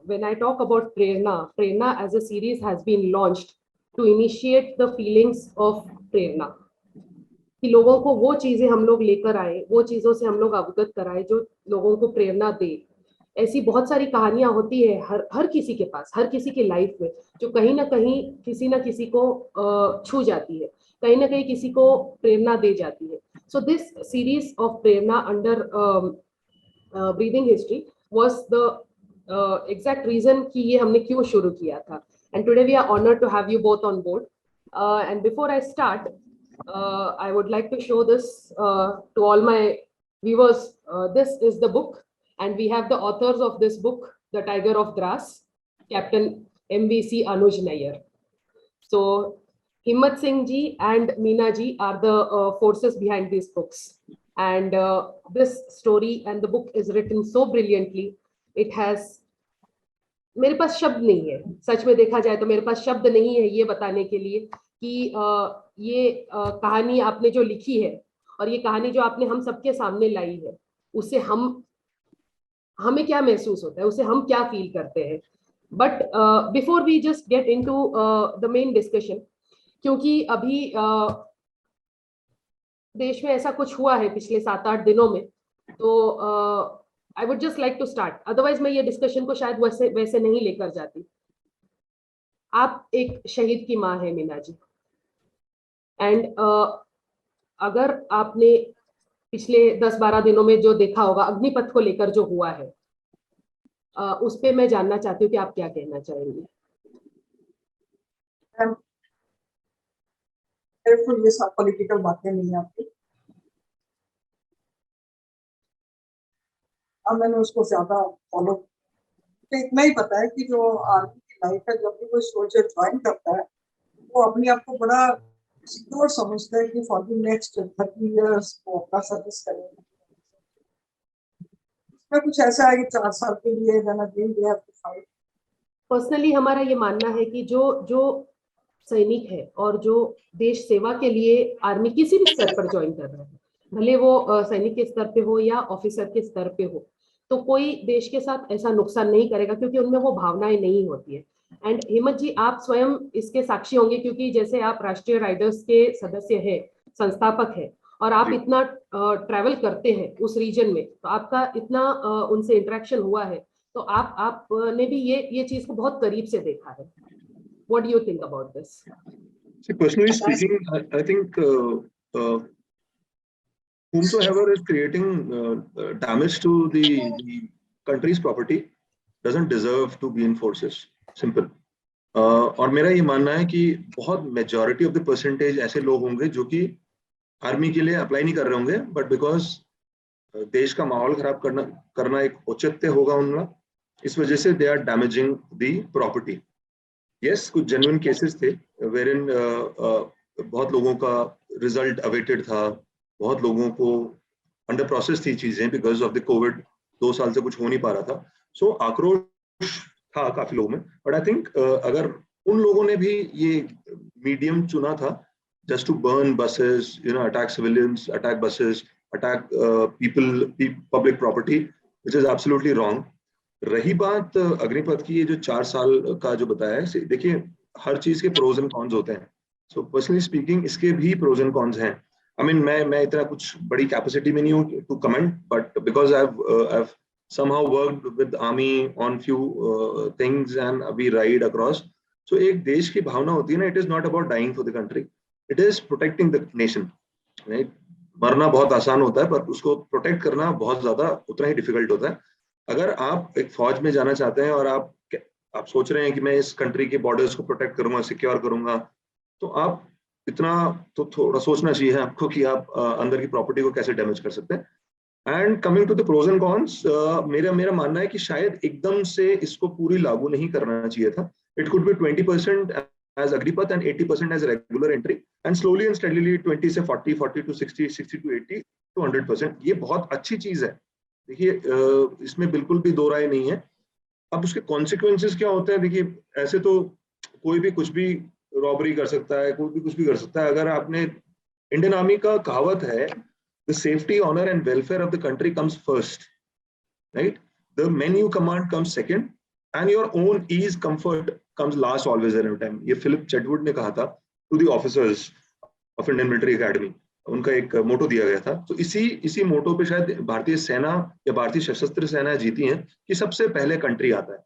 when I talk about Prerna as a series has been launched to initiate the feelings of Prerna. कि लोगों को वो चीजें हम लोग लेकर आए, वो चीजों से हम लोग अवगत कराए जो लोगों को प्रेरणा दे। ऐसी बहुत सारी कहानियां होती है हर किसी के पास, हर किसी के लाइफ में, जो कहीं ना किसी को छू जाती है, कहीं ना कहीं किसी को प्रेरणा दे जाती है। सो दिस सीरीज ऑफ प्रेरणा under breathing history was the exact reason कि ये हमने क्यों शुरू किया था। And today we are honoured to have you both on board. And before I start, I would like to show this to all my viewers. This is the book, and we have the authors of this book, The Tiger of Grass, Captain MVC Anuj Nair. So Himmat Singh ji and Meena ji are the forces behind these books, and this story and the book is written so brilliantly. It has, मेरे पास शब्द नहीं है, सच में देखा जाए तो मेरे पास शब्द नहीं है ये बताने के लिए कि ये कहानी आपने जो लिखी है और ये कहानी जो आपने हम सबके सामने लाई है, उससे हमें क्या महसूस होता है, उसे हम क्या फील करते हैं। But before we just get into the main discussion, क्योंकि अभी देश में ऐसा कुछ हुआ है पिछले 7-8 दिनों में, तो I would just like to start. Otherwise मैं ये डिस्कशन को शायद वैसे नहीं लेकर जाती। आप एक शहीद की माँ है मीना जी, एंड अगर आपने पिछले 10-12 दिनों में जो देखा होगा अग्निपथ को लेकर जो हुआ है, उस पे मैं जानना चाहती हूँ कि आप क्या कहना चाहेंगे। ये सब पॉलिटिकल बातें नहीं है आपकी। मैंने उसको ज्यादा फॉलो, इतना ही पता है कि जो आर्मी की लाइफ है, जब भी कोई सोल्जर ज्वाइन करता है वो अपने आप को बड़ा सिक्योर समझता है कि फॉर द नेक्स्ट 30 इयर्स वो अपना सर्विस करेगा। इसमें कुछ ऐसा है कि 4 साल के लिए पर्सनली हमारा ये मानना है कि जो सैनिक है और जो देश सेवा के लिए आर्मी किसी भी स्तर पर ज्वाइन कर रहा है, भले वो सैनिक के स्तर पे हो या ऑफिसर के स्तर पे हो, तो कोई देश के साथ ऐसा नुकसान नहीं करेगा, क्योंकि उनमें वो भावनाएं नहीं होती है। एंड हिम्मत जी, आप स्वयं इसके साक्षी होंगे, क्योंकि जैसे आप राष्ट्रीय राइडर्स के सदस्य हैं, संस्थापक हैं, और आप इतना ट्रैवल करते हैं उस रीजन में, तो आपका इतना उनसे इंटरेक्शन हुआ है, तो आपने भी ये चीज को बहुत करीब से देखा है। What do you think about this? See, personally speaking, I think whomsoever is creating damage to the country's property doesn't deserve to be in forces. Simple. और मेरा ये मानना है कि बहुत मेजॉरिटी ऑफ द परसेंटेज ऐसे लोग होंगे जो कि आर्मी के लिए अप्लाई नहीं कर रहे होंगे, बट बिकॉज देश का माहौल खराब करना एक औचित्य होगा उनका, इस वजह से they are damaging the property. Yes, कुछ जेन्युइन केसेस थे वेर इन बहुत लोगों का रिजल्ट अवेटेड था, बहुत लोगों को अंडर प्रोसेस थी चीजें बिकॉज ऑफ द कोविड, 2 साल से कुछ हो नहीं पा रहा था। सो आक्रोश था काफी लोगों में, बट आई थिंक अगर उन लोगों ने भी ये मीडियम चुना था just to burn buses, attack civilians, attack buses, attack people, public property, which is absolutely wrong. रही बात अग्निपथ की, ये जो 4 साल का जो बताया है, देखिए हर चीज के प्रोज एंड कॉन्स होते हैं। सो पर्सनली स्पीकिंग इसके भी प्रोज एंड कॉन्स हैं। आई मीन मैं इतना कुछ बड़ी कैपेसिटी में नहीं हूँ to comment, but because I have somehow worked with army on few things and we ride across. So एक देश की भावना होती है ना, it is not about dying for the country, it is protecting the nation, right? मरना बहुत आसान होता है, पर उसको प्रोटेक्ट करना बहुत ज्यादा उतना ही डिफिकल्ट होता है। अगर आप एक फौज में जाना चाहते हैं और आप सोच रहे हैं कि मैं इस कंट्री के बॉर्डर्स को प्रोटेक्ट करूंगा, सिक्योर करूंगा, तो आप इतना तो थोड़ा सोचना चाहिए आपको कि आप अंदर की प्रॉपर्टी को कैसे डैमेज कर सकते हैं। And coming to the pros and cons, मेरा मानना है कि शायद एकदम से इसको पूरी लागू नहीं करना चाहिए था। It could be 20% as Agnipath and 80% as regular entry, and slowly and steadily 20 से 40, 40 to 60, 60 to 80 to 100%। ये बहुत अच्छी चीज है। देखिए इसमें बिल्कुल भी दो राय नहीं है। अब उसके कॉन्सिक्वेंसेस क्या होते हैं, देखिए ऐसे तो कोई भी कुछ भी रॉबरी कर सकता है, कोई भी कुछ भी कर सकता है। अगर आपने, इंडियन आर्मी का कहावत है, the safety, honor and welfare of the country comes first, right? The men you command comes second, and your own ease, comfort comes last always and every time. ये फिलिप चेटवुड ने कहा था to the officers of Indian Military Academy, उनका एक मोटो दिया गया था. तो इसी मोटो पे शायद भारतीय सेना या भारतीय सशस्त्र सेनाएं जीती हैं कि सबसे पहले कंट्री आता है,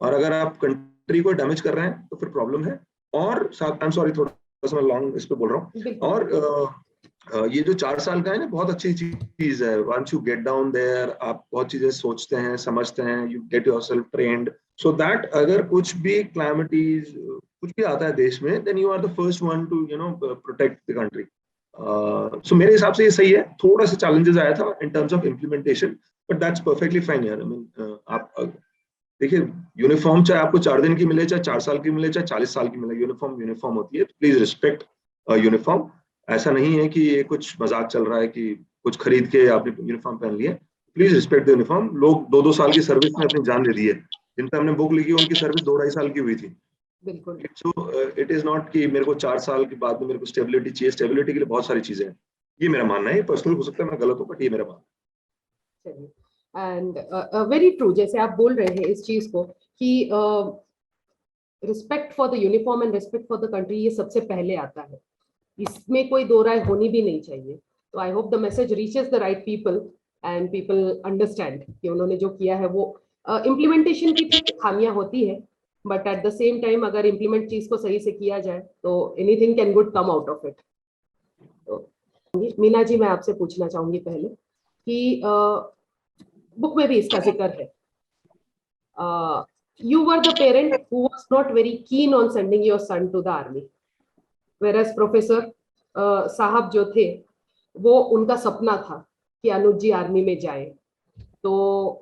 और अगर आप कंट्री को डैमेज कर रहे हैं तो फिर प्रॉब्लम है. और आई एम सॉरी, थोड़ा सा मैं लॉन्ग इस पे बोल रहा हूँ. और ये जो 4 साल का है ना, बहुत अच्छी चीज है. Once you get down there, आप बहुत चीजें सोचते हैं, समझते हैं, you get yourself trained so that अगर कुछ भी क्लैमिटीज कुछ भी आता है देश में, then you are the first one to protect the country. So मेरे हिसाब से ये सही है. थोड़ा सा चैलेंजेस आया था in terms of implementation, but that's perfectly fine यार. आई मीन आप देखिए, यूनिफॉर्म चाहे आपको 4 दिन की मिले, चाहे 4 साल की मिले, चाहे 40 साल की मिले, यूनिफॉर्म होती है. Please respect uniform. ऐसा नहीं है कि ये कुछ मजाक चल रहा है कि कुछ खरीद के आपने यूनिफॉर्म पहन लिया. Please respect the uniform. लोग 2-2 साल की सर्विस में अपनी जान दे दी है. जिन पे हमने बुक लिखी उनकी सर्विस 2-2.5 साल की हुई थी. बिल्कुल. सो इट इज नॉट कि मेरे को 4 साल के बाद में मेरे को स्टेबिलिटी चाहिए. स्टेबिलिटी के लिए बहुत सारी चीजें हैं. ये मेरा मानना है. पर्सनल हो सकता है मैं गलत हूँ, बट ये मेरा मानना है. And very true. जैसे आप बोल रहे हैं इस चीज को कि respect for the uniform and respect for the country, ये सबसे पहले आता है. इसमें कोई दो राय होनी भी नहीं चाहिए. तो I hope the message reaches the right people and people understand कि उन्होंने जो किया है वो इम्प्लीमेंटेशन की खामियां होती है, but at the same time अगर इम्प्लीमेंट चीज को सही से किया जाए तो anything can good come out of it. तो मीना जी, मैं आपसे पूछना चाहूंगी पहले कि बुक में भी इसका जिक्र है. You were the parent who was not very keen on sending your son to the army, whereas professor साहब जो थे वो उनका सपना था कि अनुज जी आर्मी में जाए. तो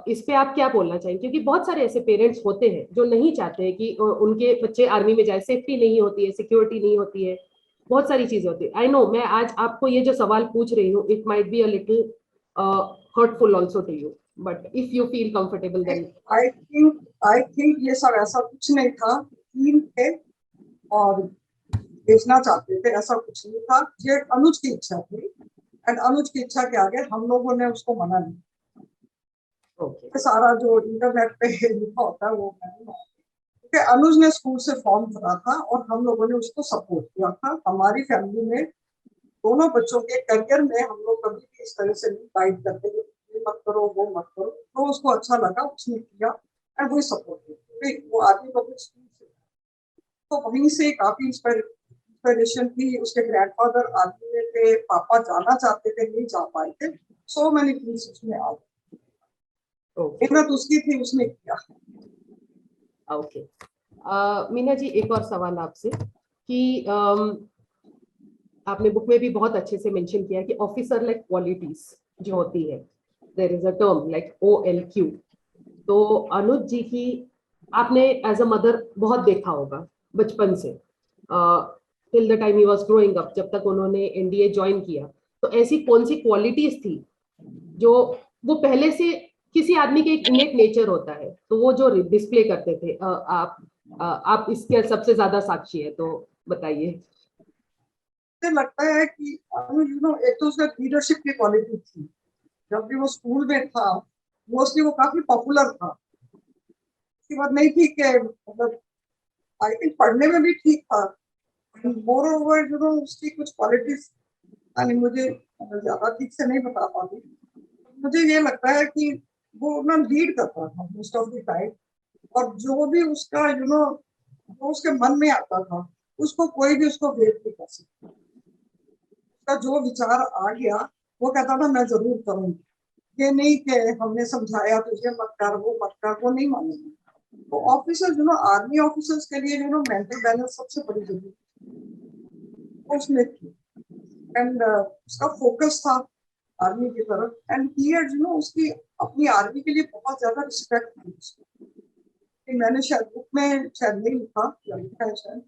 इस पे आप क्या बोलना चाहेंगे? क्योंकि बहुत सारे ऐसे पेरेंट्स होते हैं जो नहीं चाहते हैं कि उनके बच्चे आर्मी में जाए. सेफ्टी नहीं होती है, सिक्योरिटी नहीं होती है, बहुत सारी चीजें होती है. आई नो, मैं आज आपको ये जो सवाल पूछ रही हूँ, it might be a little hurtful also to you, but if you feel comfortable then. I think ये सब ऐसा कुछ नहीं था. टीम थे और भेजना चाहते थे, ऐसा कुछ नहीं था. ये अनुज की इच्छा थी, एंड अनुज की इच्छा के आगे हम लोगों ने उसको मना नहीं. Okay. सारा जो इंटरनेट पे लिखा होता है वो क्योंकि अनुज ने स्कूल से फॉर्म भरा था और हम लोगों ने उसको सपोर्ट किया था. हमारी फैमिली में दोनों बच्चों के करियर में हम लोग कभी भी इस तरह से नहीं गाइड करते थे, मत करो वो मत करो. तो उसको अच्छा लगा, उसने किया एंड वही सपोर्ट किया. वो आर्मी पब्लिक स्कूल से, तो वहीं से काफी इंस्पिरेशन थी. उसके ग्रैंडफादर आर्मी में थे, पापा जाना चाहते थे, नहीं जा पाए थे. सो मैनी थिंग्स उसमें आ गई. मेहनत उसकी थी, उसने किया. ओके. मीना जी, एक और सवाल आपसे कि आपने बुक में भी बहुत अच्छे से मेंशन किया कि ऑफिसर लाइक क्वालिटीज जो होती है, there is a term like OLQ. तो अनुज जी की आपने एज अ मदर बहुत देखा होगा बचपन से till the time he was growing up, जब तक उन्होंने NDA ज्वाइन किया. तो ऐसी कौन सी क्वालिटीज थी जो वो पहले से, किसी आदमी के एक इनेट नेचर होता है, तो वो जो डिस्प्ले करते थे? आप इसके सबसे ज्यादा साक्षी है, तो बताइए. मुझे लगता है कि एक तो उसका लीडरशिप की क्वालिटी थी. जब भी वो स्कूल में था, मोस्टली वो काफी पॉपुलर था. उसकी बात नहीं थी कि मतलब आई थिंक पढ़ने में भी ठीक था. मोर ओवर उसकी कुछ क्वालिटीज मुझे ज्यादा ठीक से नहीं बता पाती. मुझे ये लगता है कि वो ना लीड करता था मोस्ट ऑफ द टाइम, और जो भी उसका जो उसके मन में आता था उसको कोई भी उसको वेट नहीं कर सकता. उसका जो विचार आ गया वो कहता था मैं जरूर करूंगी. ये नहीं कि हमने समझाया तुझे मत कर, वो मत कर, वो नहीं मानेंगे. तो ऑफिसर आर्मी ऑफिसर्स के लिए मेंटल बैलेंस सबसे बड़ी जरूरत है उसमें थी. एंड उसका फोकस था आर्मी की तरफ. एंड उसकी अपनी आर्मी के लिए बहुत ज्यादा रिस्पेक्ट थी उसको. मैंने शायद बुक में शायद नहीं लिखा या लिखा है शायद.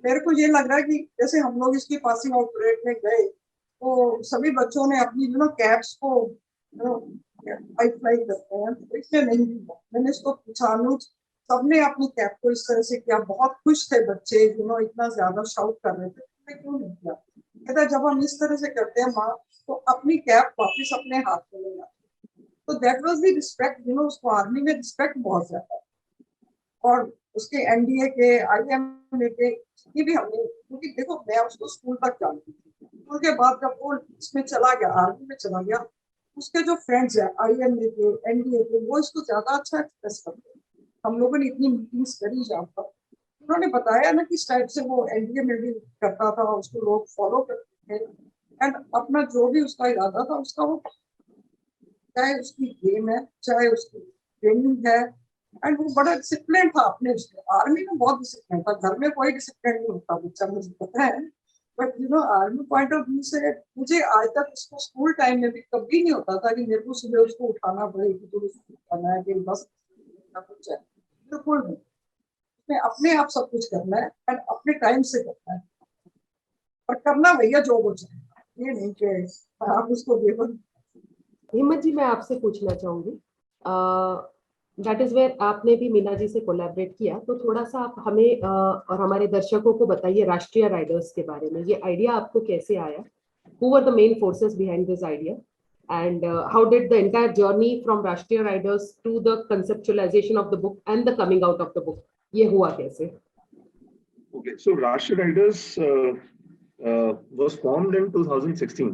मेरे को ये लग रहा है कि जैसे हम लोग इसकी पासिंग आउट परेड में गए तो सभी बच्चों ने अपनी कैप्स को हाई फ्लाई करते हैं, तो इसलिए नहीं किया. मैंने इसको पूछा, सबने अपनी कैप को इस तरह से किया. बहुत खुश थे बच्चे, इतना ज्यादा शाउट कर रहे थे. क्यों नहीं किया? कहता जब हम इस तरह से करते हैं माँ, तो अपनी कैप वापस अपने हाथ में ले आते. तो दैट वाज द रिस्पेक्ट, उसको आर्मी में रिस्पेक्ट बहुत ज्यादा है। और उसके एनडीए के, आईएमए के ये भी हमने, क्योंकि देखो मैं उसको स्कूल तक जानती थी, स्कूल के बाद जब वो इसमें चला गया, आर्मी में चला गया, उसके जो फ्रेंड्स हैं आईएमए के, एनडीए के, वो इसको ज्यादा अच्छा एक्सप्रेस करते हैं। हम लोगों ने इतनी मीटिंग्स करी जहाँ पर उन्होंने बताया ना किस टाइप से वो एनडीए में भी करता था, उसको लोग फॉलो करते थे। एंड अपना जो भी उसका इरादा था उसका, वो चाहे उसकी गेम है, चाहे उसकी ट्रेनिंग है, एंड वो बड़ा डिसिप्लिन था अपने उसमें। आर्मी में बहुत डिसिप्लिन था, घर में कोई डिसिप्लिन नहीं होता बच्चा, मुझे पता है। But army point of view से मुझे आज तक उसको स्कूल टाइम में भी कभी नहीं होता था कि मेरे को सुबह उसको उठाना पड़े कि तुम स्कूल जाना है, कि बस कुछ है, बिल्कुल नहीं। उसने अपने आप सब कुछ करना है एंड अपने टाइम से करना है, और करना भैया जो वो चाहे, ये नहीं कि आप उसको देखो। हिम्मत जी, मैं आपसे पूछना चाहूंगी, दैट इज वेयर आपने भी मीना जी से कोलैबोरेट किया, तो थोड़ा सा आप हमें और हमारे दर्शकों को बताइए राष्ट्रीय राइडर्स के बारे में। ये आइडिया आपको कैसे आया? Who were the main forces behind this idea, and how did the entire journey from Rashtriya riders to the conceptualization of the book and the coming out of the book, ये हुआ कैसे? Okay, so Rashtriya Riders was formed in 2016,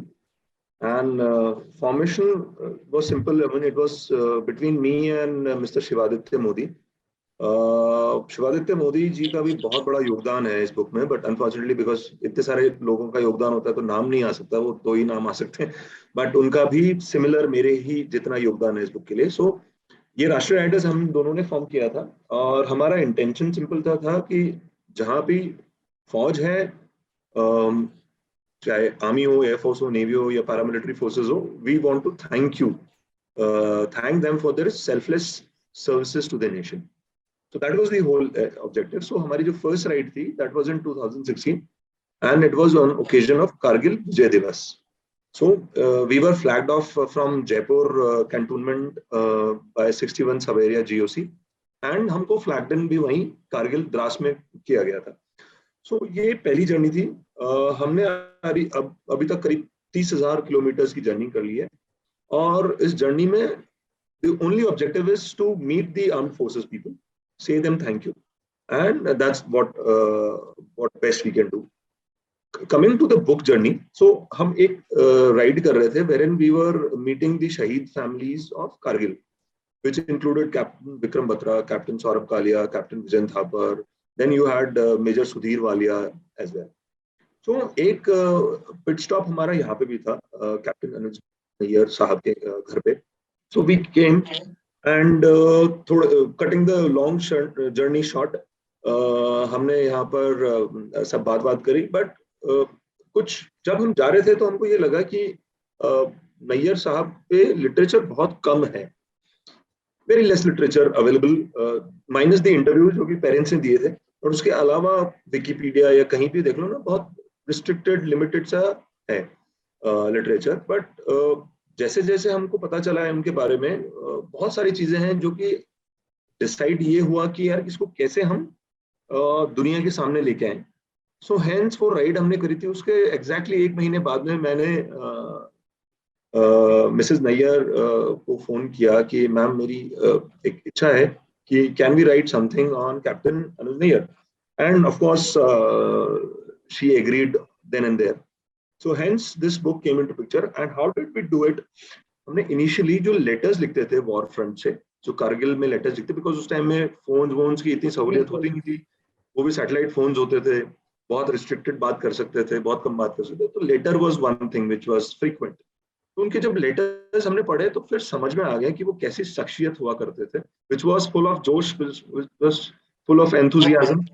and formation was simple. I mean, it was between me and Mr. Shivaditya Modi. Shivaditya Modi ji का भी बहुत बड़ा योगदान है इस बुक में, बट अनफॉर्चुनेटली बिकॉज इतने सारे लोगों का योगदान होता है तो नाम नहीं आ सकता, वो दो ही नाम आ सकते हैं, बट उनका भी सिमिलर मेरे ही जितना योगदान है इस बुक के लिए। सो ये राष्ट्रीय राइडर्स हम दोनों ने फॉर्म किया था, और हमारा इंटेंशन सिंपल था कि जहाँ भी फौज है, चाहे आर्मी हो, एयरफोर्स हो, नेवी हो या पैरामिलिट्री फोर्सेस हो, we want to thank them for their selfless services to the nation. So that was the whole objective. So हमारी जो first ride थी, that was in 2016, and it was on occasion of Kargil Vijay Divas. So we were flagged off from Jaipur cantonment by 61 Saveria GOC, and हमको flagged in भी वहीं कारगिल द्रास में किया गया था। So ये पहली जर्नी थी। हमने अभी तक करीब 30,000 किलोमीटर की जर्नी कर ली है, और इस जर्नी में the only objective is to meet the armed forces people, say them thank you, and that's what best we can do. Coming to the book journey, so हम एक ride कर रहे थे wherein we were meeting the shaheed families of Kargil, which included Captain Vikram Batra, Captain Saurabh Kalia, Captain Vijayan Thapar, then you had Major Sudhir Walia as well. So एक pit stop हमारा यहाँ पे भी था, Captain Anuj Nayyar साहब के घर पे। So we came, and cutting the long journey short, हमने यहाँ पर सब बात करी, बट कुछ जब हम जा रहे थे तो हमको ये लगा कि नैयर साहब पे लिटरेचर बहुत कम है, very less literature available, minus the interview जो कि पेरेंट्स ने दिए थे, और उसके अलावा विकिपीडिया या कहीं भी देख लो ना, बहुत रिस्ट्रिक्टेड लिमिटेड सा है लिटरेचर। बट जैसे जैसे हमको पता चला है उनके बारे में, बहुत सारी चीजें हैं जो कि डिसाइड ये हुआ कि यार इसको कैसे हम दुनिया के सामने लेके आए। सो हैंस फॉर राइड हमने करी थी, उसके एग्जैक्टली 1 महीने बाद में मैंने मिसेस नैयर को फोन किया कि मैम मेरी एक इच्छा है कि can we write something on captain Anuj Nayyar, and of course she agreed then and there. So hence this book came into picture. And how did we do it? हमने इनिशियली जो लेटर्स लिखते थे वॉर फ्रंट से, जो कारगिल में letters लिखते, because उस time में फोन्स की इतनी सहूलियत होती नहीं थी, वो भी सैटेलाइट फोन्स होते थे, बहुत रिस्ट्रिक्टेड बात कर सकते थे, बहुत कम बात कर सकते थे, तो letter was one thing which was frequent. तो उनके जब लेटर्स हमने पढ़े तो फिर समझ में आ गया कि वो कैसी शख्सियत हुआ करते थे, which was full of जोश, which was full of enthusiasm,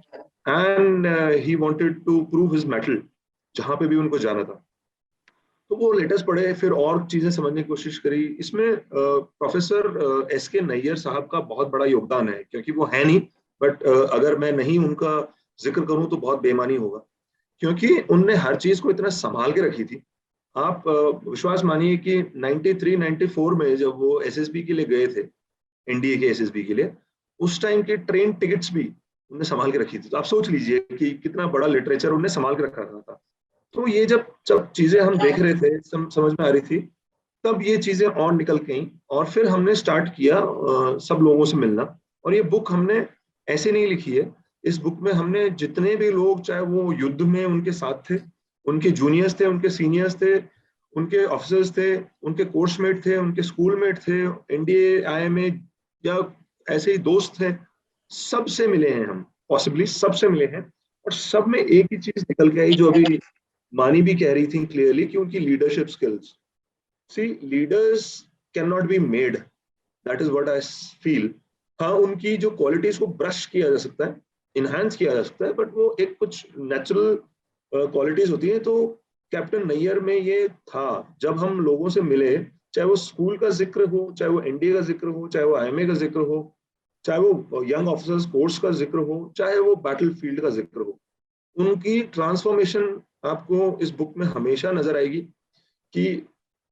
and he wanted to prove his mettle जहां पे भी उनको जाना था। तो वो लेटर्स पढ़े, फिर और चीजें समझने की कोशिश करी। इसमें प्रोफेसर एसके नैयर साहब का बहुत बड़ा योगदान है, क्योंकि वो है नहीं, बट अगर मैं नहीं उनका जिक्र करूं तो बहुत बेमानी होगा, क्योंकि उनने हर चीज को इतना संभाल के रखी थी। आप विश्वास मानिए कि 93-94 में जब वो एसएसबी के लिए गए थे, एनडीए के एसएसबी के लिए, उस टाइम की ट्रेन टिकट्स भी उन्होंने संभाल के रखी थी। तो आप सोच लीजिए कि कितना बड़ा लिटरेचर उन्होंने संभाल के रखा था। तो ये जब चीजें हम देख रहे थे, समझ में आ रही थी तब ये चीजें और निकल गई और फिर हमने स्टार्ट किया सब लोगों से मिलना। और ये बुक हमने ऐसे नहीं लिखी है, इस बुक में हमने जितने भी लोग, चाहे वो युद्ध में उनके साथ थे, उनके जूनियर्स थे, उनके सीनियर्स थे, उनके ऑफिसर्स थे, उनके कोर्समेट थे, उनके स्कूलमेट थे, एनडीए आईएमए या ऐसे ही दोस्त थे, सबसे मिले हैं हम, पॉसिबली सबसे मिले हैं। और सब में एक ही चीज निकल के आई जो अभी मानी भी कह रही थी क्लियरली, कि उनकी leadership skills. See, leaders can not be made, that is what I feel. हाँ, उनकी जो क्वालिटीज को ब्रश किया जा सकता है, इनहांस किया जा सकता है, बट वो एक कुछ नेचुरल क्वालिटीज होती है। तो कैप्टन नैयर में ये था। जब हम लोगों से मिले, चाहे वो स्कूल का जिक्र हो, चाहे वो एनडीए का जिक्र हो, चाहे वो आईएमए का जिक्र हो, चाहे वो यंग ऑफिसर्स कोर्स का जिक्र हो, चाहे वो बैटल फील्ड का जिक्र हो, उनकी ट्रांसफॉर्मेशन आपको इस बुक में हमेशा नजर आएगी कि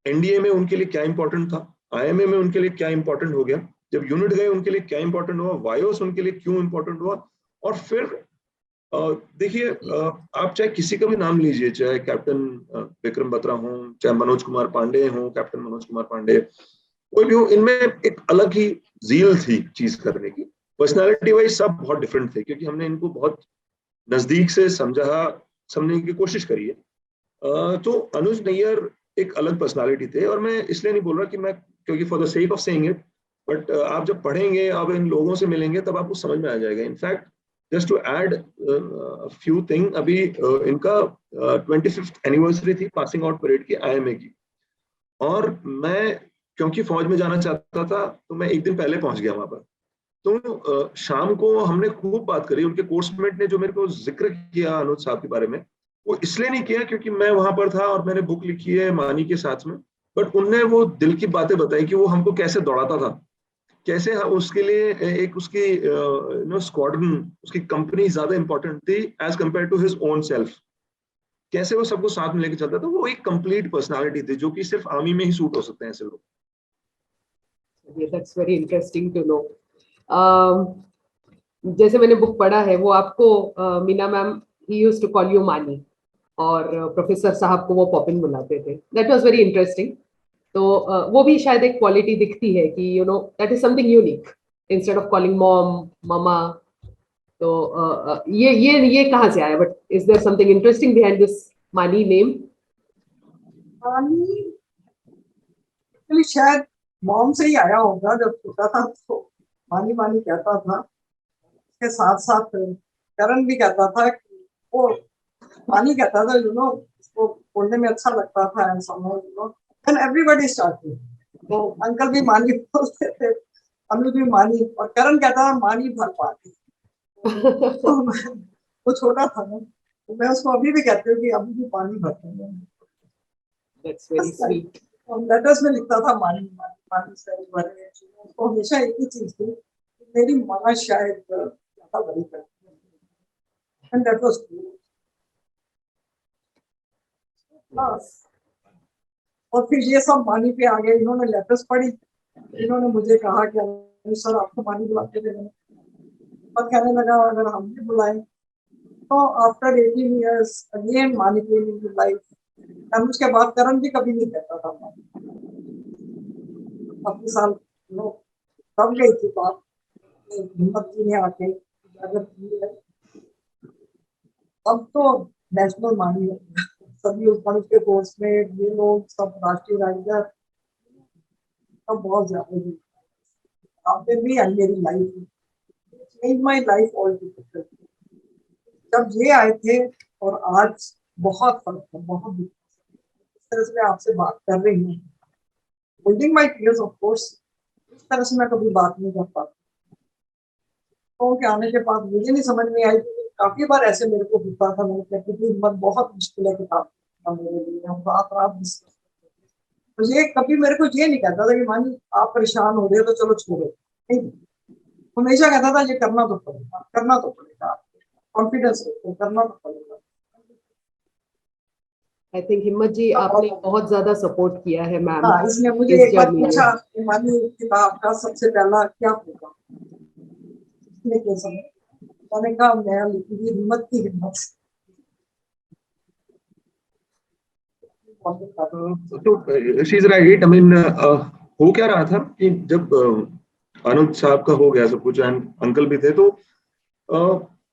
एनडीए में उनके लिए क्या इंपॉर्टेंट था, आईएमए में उनके लिए क्या इंपॉर्टेंट हो गया, जब यूनिट गए उनके लिए क्या इंपॉर्टेंट हुआ, वायोस उनके लिए क्यों इंपॉर्टेंट हुआ। और फिर देखिए, आप चाहे किसी का भी नाम लीजिए, चाहे कैप्टन विक्रम बत्रा हो, चाहे मनोज कुमार पांडे हो, कैप्टन मनोज कुमार पांडे, कोई भी हो, इनमें एक अलग ही जील थी चीज करने की। पर्सनालिटी वाइज सब बहुत डिफरेंट थे, क्योंकि हमने इनको बहुत नजदीक से समझने की कोशिश करी है। तो अनुज नैयर एक अलग पर्सनालिटी थे। और मैं इसलिए नहीं बोल रहा कि मैं, क्योंकि for the sake of saying it, but आप जब पढ़ेंगे, आप इन लोगों से मिलेंगे, तब आपको समझ में आ जाएगा। In fact just to add few thing, अभी इनका 25th एनिवर्सरी थी पासिंग आउट परेड की, आईएमए की। और मैं, क्योंकि फौज में जाना चाहता था, तो मैं एक दिन पहले पहुंच गया वहां पर। तो शाम को हमने खूब बात करी। उनके कोर्समेट ने जो मेरे को जिक्र किया अनुज साहब के बारे में, वो इसलिए नहीं किया क्योंकि मैं वहां पर था और मैंने बुक लिखी है मानी के साथ में, बट उनने वो दिल की बातें बताई कि वो हमको कैसे दौड़ाता था, कैसे उसके लिए एक उसकी स्क्वाड्रन, उसकी कंपनी ज्यादा इंपॉर्टेंट थी as compare to his own self. कैसे वो सबको साथ में लेके चलता था। वो एक कंप्लीट पर्सनालिटी थी, जो कि सिर्फ आर्मी में ही सूट हो सकते हैं ऐसे लोग। That's very interesting to know. जैसे मैंने बुक पढ़ा है, वो आपको Meena ma'am, he used to call you Mani, और प्रोफेसर साहब को वो पॉपिन बुलाते थे। That was very interesting. तो वो भी शायद एक क्वालिटी दिखती है कि you know that is something unique, instead of calling mom, mama. तो ये कहाँ से आया? But is there something interesting behind this Mani name? पानी एक्चुअली शायद मॉम से ही आया होगा। जब छोटा था तो पानी पानी कहता था। उसके साथ साथ करण भी कहता था कि वो पानी कहता था, यू नो, उसको बोलने में अच्छा लगता था। And somehow, you know, and everybody started, तो अंकल भी मानी बोलते थे, अनुज भी मानी, और करण कहता था मानी भर पानी। तो वो छोटा था ना, तो मैं उसको अभी भी कहती हूँ कि अभी भी पानी भरते हैं। That's very sweet. और लेटर्स में लिखता था मानी मानी मानी सर भरे। उसको हमेशा एक ही चीज थी कि मेरी माँ शायद ज्यादा बड़ी करती है, एंड दैट वाज ट्रू। और फिर ये सब मानी पे आ गए। इन्होंने लेटर्स पढ़ी, इन्होंने मुझे कहा कि सर आपको मानी बुलाते थे। और कहने लगा अगर हम भी बुलाएं, तो आफ्टर 18 years अगेन मानी केम इनटू लाइफ। एंड उसके बाद करण भी कभी नहीं कहता था मानी। काफी साल लोग दब गई थी बात, हिम्मत जी ने आके इजाजत दी है। अब तो नेशनल मानी है, सभी उसके कोर्स में ये लोग सब राष्ट्रीय राइटर सब बहुत ज्यादा ही। आपने भी आई मेरी life, change my life all together. जब ये आए थे और आज बहुत फर्क है, बहुत। इस तरह से मैं आपसे बात कर रही हूँ, holding my tears of course, इस तरह से मैं कभी बात नहीं कर पाती। तो के आने के बाद मुझे नहीं समझ में आई, क्योंकि काफी बार ऐसे मेरे को होता था। मैंने कहती थी हिम्मत बहुत मुश्किल है किताब मेरे लिए, हम रात रात डिस्कस। तो ये कभी मेरे को ये नहीं कहता था कि मानी आप परेशान हो रहे हो तो चलो छोड़ो, नहीं। हमेशा कहता था ये करना तो पड़ेगा, करना तो पड़ेगा, कॉन्फिडेंस रखो, करना तो पड़ेगा। आई थिंक हिम्मत जी, आपने बहुत ज्यादा सपोर्ट किया है मैम हाँ, इसने मुझे इस एक बार जर्नी पूछा में। कि मानी किताब का सबसे पहला क्या होगा, इसने क्या समय, मैंने कहा मैं लिखूंगी हिम्मत की हिम्मत। तो she is right. I mean हो क्या रहा था कि जब अनुज साहब का हो गया सब कुछ एंड अंकल भी थे, तो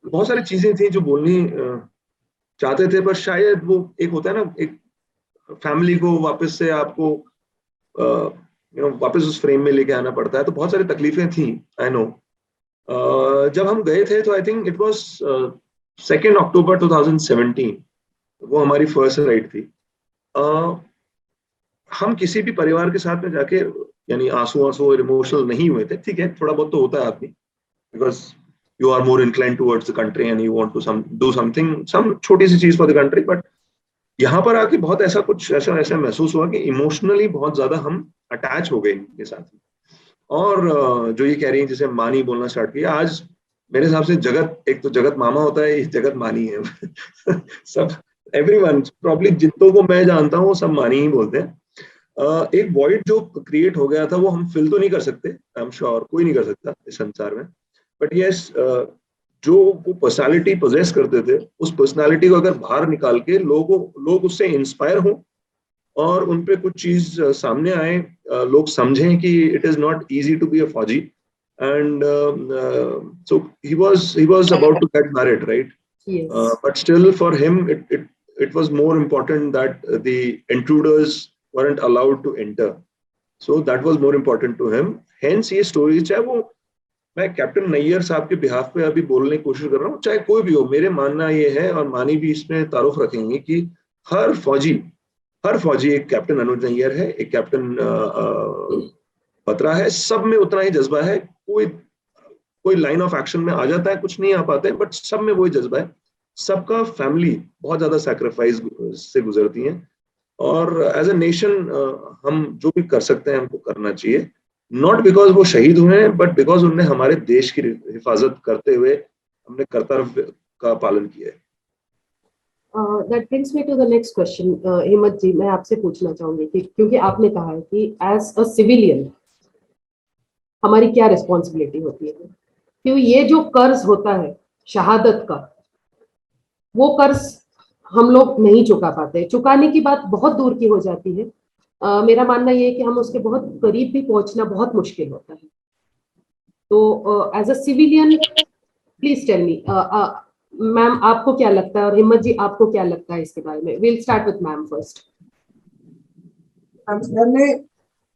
बहुत सारी चीजें थी जो बोलनी चाहते थे, पर शायद वो एक होता है ना, एक फैमिली को वापस से आपको वापस उस फ्रेम में लेके आना पड़ता है, तो बहुत सारी तकलीफें थी। I know. जब हम गए थे तो आई थिंक इट वाज 2 अक्टूबर 2017, वो हमारी फर्स्ट राइड थी। हम किसी भी परिवार के साथ में जाके यानी आंसू आंसू और इमोशनल नहीं हुए थे। ठीक है, थोड़ा बहुत तो होता है आदमी, because you are more incline towards the country and you want to do something, some छोटी सी चीज फॉर द कंट्री। बट यहाँ पर आके बहुत ऐसा कुछ ऐसा ऐसा महसूस हुआ कि इमोशनली बहुत ज्यादा हम अटैच हो गए इनके साथ। और जो ये कह रही है जिसे मानी बोलना स्टार्ट किया, आज मेरे हिसाब से जगत, एक तो जगत मामा होता है, एक जगत मानी है। सब एवरीवन प्रॉब्ली जितनों को मैं जानता हूँ वो सब मानी ही बोलते हैं। एक वॉइड जो क्रिएट हो गया था वो हम फिल तो नहीं कर सकते, आई एम श्योर कोई नहीं कर सकता इस संसार में। बट यस, जो वो पर्सनालिटी पोजेस करते थे, उस पर्सनालिटी को अगर बाहर निकाल के लोग उससे इंस्पायर हो और उन पे कुछ चीज सामने आए, लोग समझें कि it is not easy to be a फौजी। And so he was about to get married, right? Yes. But still for him it was more important that the intruders weren't allowed to enter. So that was more important to him. Hence ये story, चाहे वो मैं captain Nayyar साहब के behalf पे अभी बोलने की कोशिश कर रहा हूँ, चाहे कोई भी हो, मेरे मानना ये है और मानी भी इसमें तारुफ रखेंगे कि हर फौजी एक कैप्टन अनुज नैयर है, एक कैप्टन बत्रा है। सब में उतना ही जज्बा है। कोई लाइन ऑफ एक्शन में आ जाता है, कुछ नहीं आ पाते, बट सब में वही जज्बा है। सबका फैमिली बहुत ज्यादा सैक्रिफाइस से गुजरती है। और एज ए नेशन हम जो भी कर सकते हैं हमको करना चाहिए, नॉट बिकॉज वो शहीद हुए हैं, बट बिकॉज उनने हमारे देश की हिफाजत करते हुए हमने कर्तव्य का पालन किया है। That brings me to the next question. हिम्मत जी, मैं आपसे पूछना चाहूंगी कि क्योंकि आपने कहा है कि एज अ सिविलियन हमारी क्या रिस्पॉन्सिबिलिटी होती है, क्योंकि ये जो कर्ज होता है शहादत का, वो कर्ज हम लोग नहीं चुका पाते। चुकाने की बात बहुत दूर की हो जाती है। मेरा मानना ये है कि हम उसके बहुत करीब भी पहुंचना बहुत मुश्किल होता है। तो as a civilian please tell me, ma'am आपको क्या लगता है, और हिम्मत जी आपको क्या लगता है इसके बारे में? Will start with ma'am first. मैंने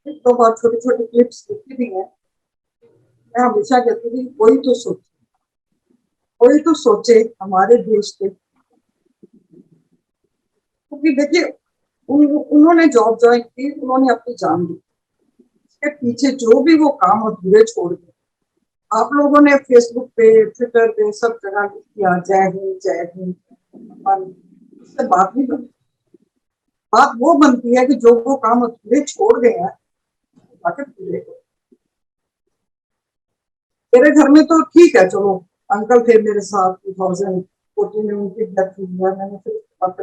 तो बहुत छोटी छोटी क्लिप्स देखी भी है। मैं हमेशा कहती थी कोई तो सोचे हमारे देश के, क्योंकि देखिए उन्होंने जॉब ज्वाइन की, उन्होंने अपनी जान दी, इसके पीछे जो भी वो काम अधूरे छोड़ दिए। आप लोगों ने फेसबुक पे, ट्विटर पे सब जगह किया जय हिंद जय हिंद, इससे बात नहीं बनती। बात वो बनती है कि जो वो काम अधूरे छोड़ गए हैं आके पूरे करो। मेरे घर में तो ठीक है, चलो अंकल थे मेरे साथ 2014 में, उनकी डेथ हुई है, मैंने फिर कुछ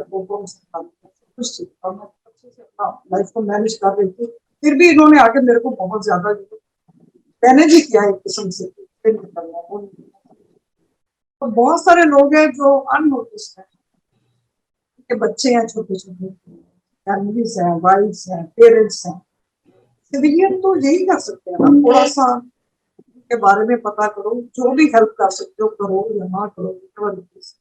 अच्छे से अपना लाइफ को मैनेज कर रही थी। फिर भी इन्होंने आके मेरे को बहुत ज्यादा मैनेज ही किया एक किस्म से। तो बहुत सारे लोग हैं जो अननोटिस्ड है, के बच्चे हैं छोटे छोटे, फैमिलीज हैं, वाइफ्स हैं, पेरेंट्स हैं। सिविलियन तो यही कर सकते हैं ना, थोड़ा सा के बारे में पता करो, जो भी हेल्प कर सकते हो करो या ना करो, इस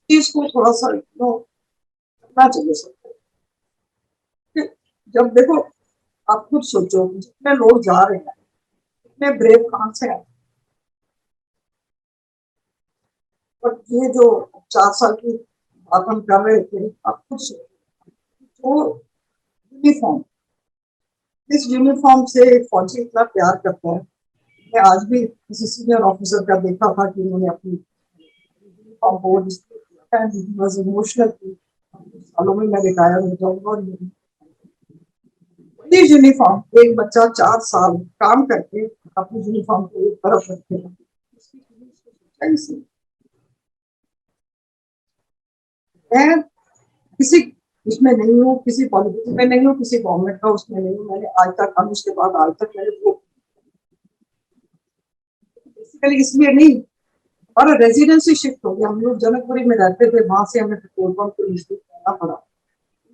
चीज को थोड़ा सा करना चाहिए सबको। जब देखो आप खुद सोचो, जितने लोग जा रहे हैं इतने ब्रेव कहाँ से आए। और ये जो 4 साल की बात हम कर रहे थे, आप खुद सोचो यूनिफॉर्म, इस यूनिफॉर्म से फौजी इतना प्यार करता है। मैं आज भी किसी सीनियर ऑफिसर का देखा था कि उन्होंने अपनी यूनिफॉर्म को इमोशनल सालों में मैं रिटायर हो जाऊंगा। और यूनिफॉर्म एक बच्चा 4 साल काम करके अपनी यूनिफॉर्म को एक तरफ रखेगा, मैं किसी उसमें नहीं हूँ, किसी पॉलिटिक्स में नहीं हूँ, किसी गवर्नमेंट का उसमें नहीं हूँ। मैंने आज तक, हम उसके बाद आज तक मैंने वो बेसिकली इसलिए नहीं, और रेजिडेंसी शिफ्ट हो गया। हम लोग जनकपुरी में रहते थे, वहां से हमें पेट्रोल पंप को नजदीक रहना पड़ा।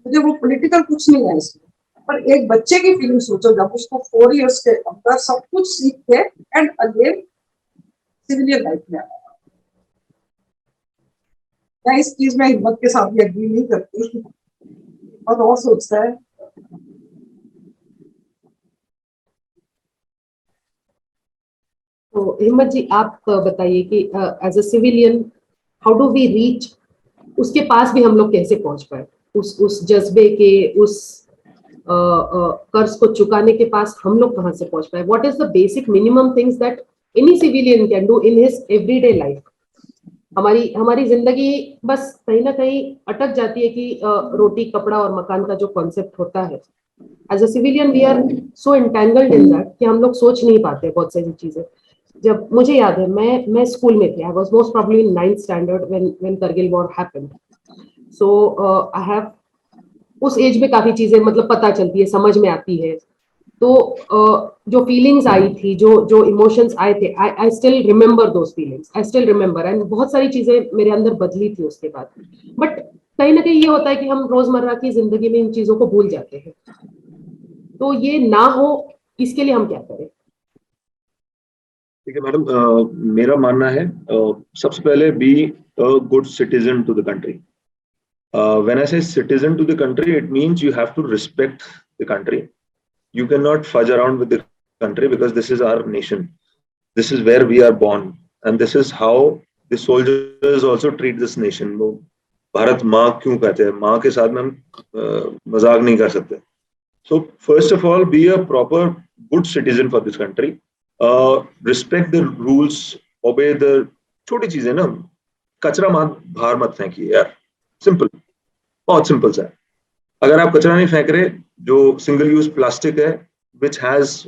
मुझे वो पॉलिटिकल कुछ नहीं है इसमें, पर एक बच्चे की फीलिंग सोचो जब उसको 4 इयर्स के अंदर सब कुछ सीख के एंड अगेन सिविलियन लाइफ में आया। मैं इस चीज में हिम्मत के साथ भी एग्री नहीं करती, हिम्मत और सोचता है। तो हिम्मत जी आप बताइए कि as a civilian how do we reach, उसके पास भी हम लोग कैसे पहुंच पाए, उस जज्बे के, उस कर्ज को चुकाने के पास हम लोग कहां से पहुंच पाए? What is the basic minimum things that any civilian can do in his everyday life? हमारी हमारी जिंदगी बस कहीं ना कहीं अटक जाती है कि रोटी कपड़ा और मकान का जो कॉन्सेप्ट होता है, as a civilian we are so entangled in that कि हम लोग सोच नहीं पाते बहुत सारी चीजें। जब मुझे याद है मैं स्कूल में थी, I was most probably in 9th standard when Kargil war happened. So I have उस एज में काफी चीजें मतलब पता चलती है, समझ में आती है। तो जो फीलिंग्स आई थी, जो इमोशंस आए थे, I still remember those feelings, I still remember, and बहुत सारी चीजें मेरे अंदर बदली थी उसके बाद। बट कहीं ना कहीं ये होता है कि हम रोजमर्रा की जिंदगी में इन चीजों को भूल जाते हैं। तो ये ना हो, इसके लिए हम क्या करें? ठीक है मैडम, मेरा मानना है सबसे पहले be a good citizen to the country. When I say citizen to the country, it means you have to respect the country. You cannot fudge around with the country because this is our nation. This is where we are born, and this is how the soldiers also treat this nation. वो भारत माँ क्यों कहते हैं? माँ के साथ में हम मजाक नहीं कर सकते. So first of all, be a proper good citizen for this country. Respect the rules, obey the छोटी चीजें ना, कचरा मत बाहर मत फेंकिए यार. सिंपल, बहुत सिंपल सा है. अगर आप कचरा नहीं फेंक रहे, जो सिंगल यूज प्लास्टिक है which has